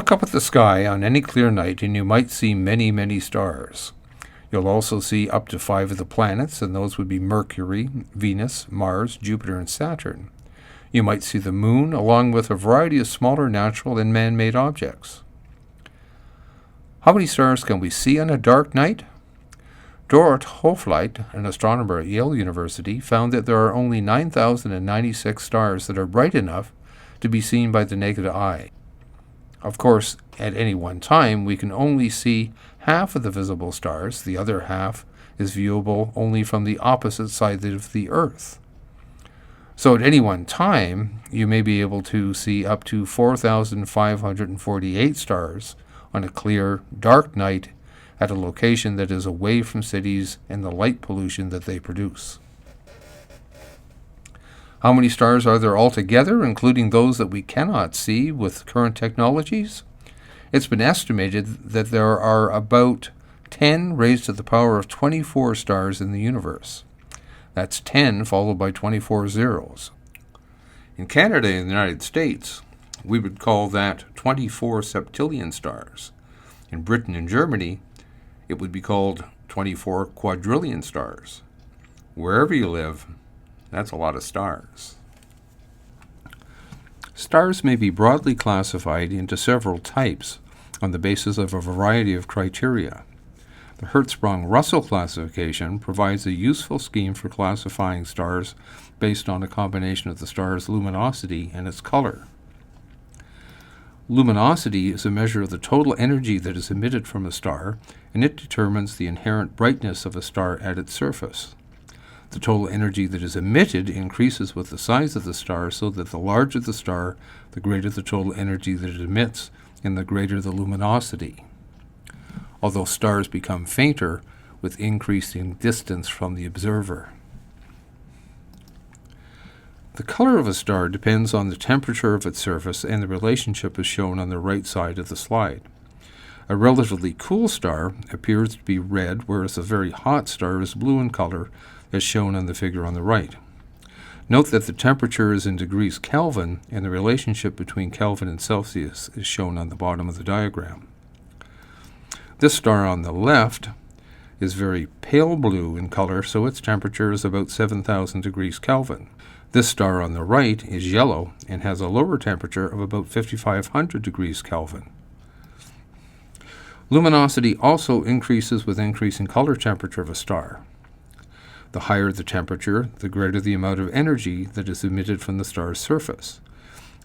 Look up at the sky on any clear night and you might see many, many stars. You'll also see up to 5 of the planets, and those would be Mercury, Venus, Mars, Jupiter, and Saturn. You might see the moon, along with a variety of smaller natural and man-made objects. How many stars can we see on a dark night? Dorot Hofleit, an astronomer at Yale University, found that there are only 9,096 stars that are bright enough to be seen by the naked eye. Of course, at any one time, we can only see half of the visible stars. The other half is viewable only from the opposite side of the Earth. So at any one time, you may be able to see up to 4,548 stars on a clear, dark night at a location that is away from cities and the light pollution that they produce. How many stars are there altogether, including those that we cannot see with current technologies? It's been estimated that there are about 10 raised to the power of 24 stars in the universe. That's 10 followed by 24 zeros. In Canada and the United States, we would call that 24 septillion stars. In Britain and Germany, it would be called 24 quadrillion stars. Wherever you live, that's a lot of stars. Stars may be broadly classified into several types on the basis of a variety of criteria. The Hertzsprung-Russell classification provides a useful scheme for classifying stars based on a combination of the star's luminosity and its color. Luminosity is a measure of the total energy that is emitted from a star, and it determines the inherent brightness of a star at its surface. The total energy that is emitted increases with the size of the star, so that the larger the star, the greater the total energy that it emits, and the greater the luminosity. Although stars become fainter with increasing distance from the observer. The color of a star depends on the temperature of its surface, and the relationship is shown on the right side of the slide. A relatively cool star appears to be red, whereas a very hot star is blue in color, as shown on the figure on the right. Note that the temperature is in degrees Kelvin, and the relationship between Kelvin and Celsius is shown on the bottom of the diagram. This star on the left is very pale blue in color, so its temperature is about 7,000 degrees Kelvin. This star on the right is yellow and has a lower temperature of about 5,500 degrees Kelvin. Luminosity also increases with increasing color temperature of a star. The higher the temperature, the greater the amount of energy that is emitted from the star's surface.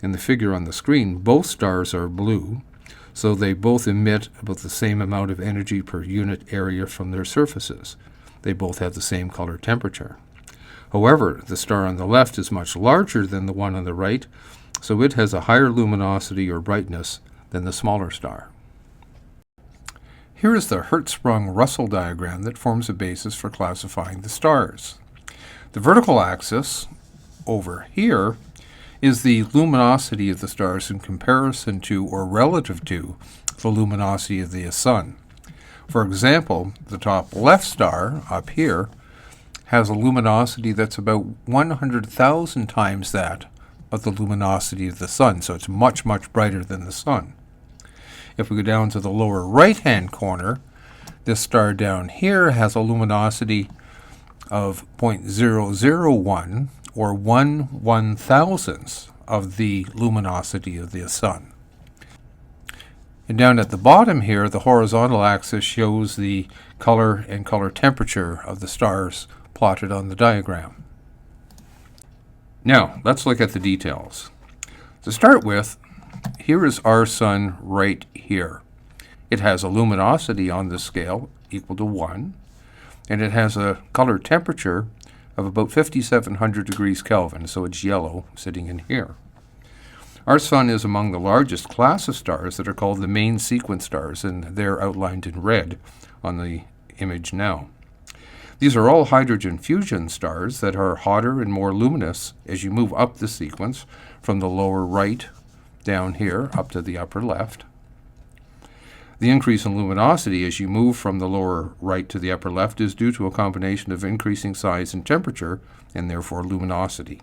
In the figure on the screen, both stars are blue, so they both emit about the same amount of energy per unit area from their surfaces. They both have the same color temperature. However, the star on the left is much larger than the one on the right, so it has a higher luminosity or brightness than the smaller star. Here is the Hertzsprung-Russell diagram that forms a basis for classifying the stars. The vertical axis over here is the luminosity of the stars in comparison to or relative to the luminosity of the sun. For example, the top left star up here has a luminosity that's about 100,000 times that of the luminosity of the sun, so it's much, much brighter than the sun. If we go down to the lower right-hand corner, this star down here has a luminosity of 0.001 or 1/1000th of the luminosity of the sun. And down at the bottom here, the horizontal axis shows the color and color temperature of the stars plotted on the diagram. Now, let's look at the details. To start with, here is our sun right here. It has a luminosity on this scale equal to 1, and it has a color temperature of about 5,700 degrees Kelvin, so it's yellow sitting in here. Our sun is among the largest class of stars that are called the main sequence stars, and they're outlined in red on the image now. These are all hydrogen fusion stars that are hotter and more luminous as you move up the sequence from the lower right down here up to the upper left. The increase in luminosity as you move from the lower right to the upper left is due to a combination of increasing size and temperature, and therefore luminosity.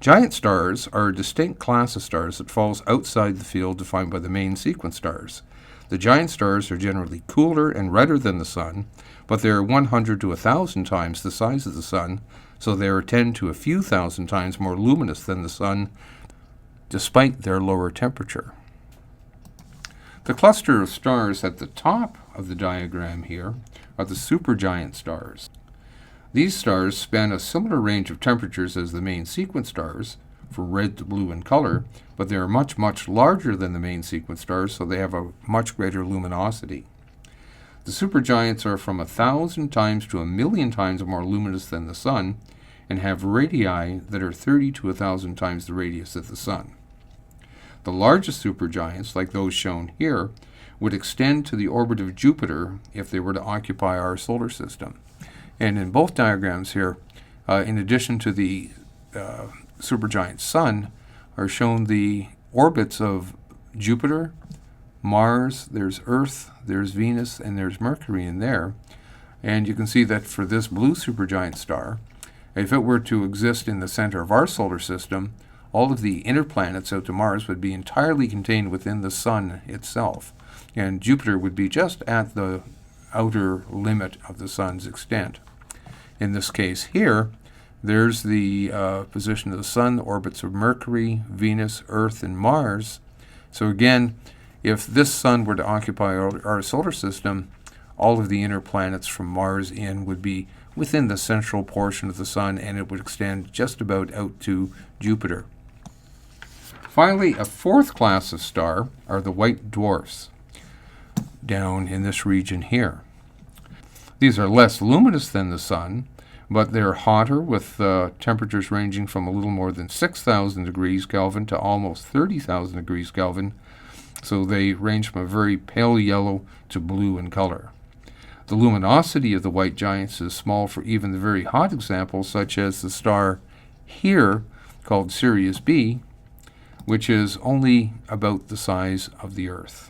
Giant stars are a distinct class of stars that falls outside the field defined by the main sequence stars. The giant stars are generally cooler and redder than the Sun, but they are 100 to 1,000 times the size of the Sun, so they are 10 to a few thousand times more luminous than the Sun, despite their lower temperature. The cluster of stars at the top of the diagram here are the supergiant stars. These stars span a similar range of temperatures as the main sequence stars, from red to blue in color, but they are much, much larger than the main sequence stars, so they have a much greater luminosity. The supergiants are from 1,000 times to 1,000,000 times more luminous than the Sun, and have radii that are 30 to 1,000 times the radius of the Sun. The largest supergiants, like those shown here, would extend to the orbit of Jupiter if they were to occupy our solar system. And in both diagrams here, in addition to the supergiant Sun, are shown the orbits of Jupiter, Mars, there's Earth, there's Venus, and there's Mercury in there. And you can see that for this blue supergiant star, if it were to exist in the center of our solar system, all of the inner planets out to Mars would be entirely contained within the Sun itself. And Jupiter would be just at the outer limit of the Sun's extent. In this case here, there's the position of the Sun, the orbits of Mercury, Venus, Earth, and Mars. So again, if this Sun were to occupy our solar system, all of the inner planets from Mars in would be within the central portion of the Sun, and it would extend just about out to Jupiter. Finally, a fourth class of star are the white dwarfs, down in this region here. These are less luminous than the Sun, but they're hotter, with temperatures ranging from a little more than 6,000 degrees Kelvin to almost 30,000 degrees Kelvin, so they range from a very pale yellow to blue in color. The luminosity of the white giants is small for even the very hot examples, such as the star here, called Sirius B, which is only about the size of the Earth.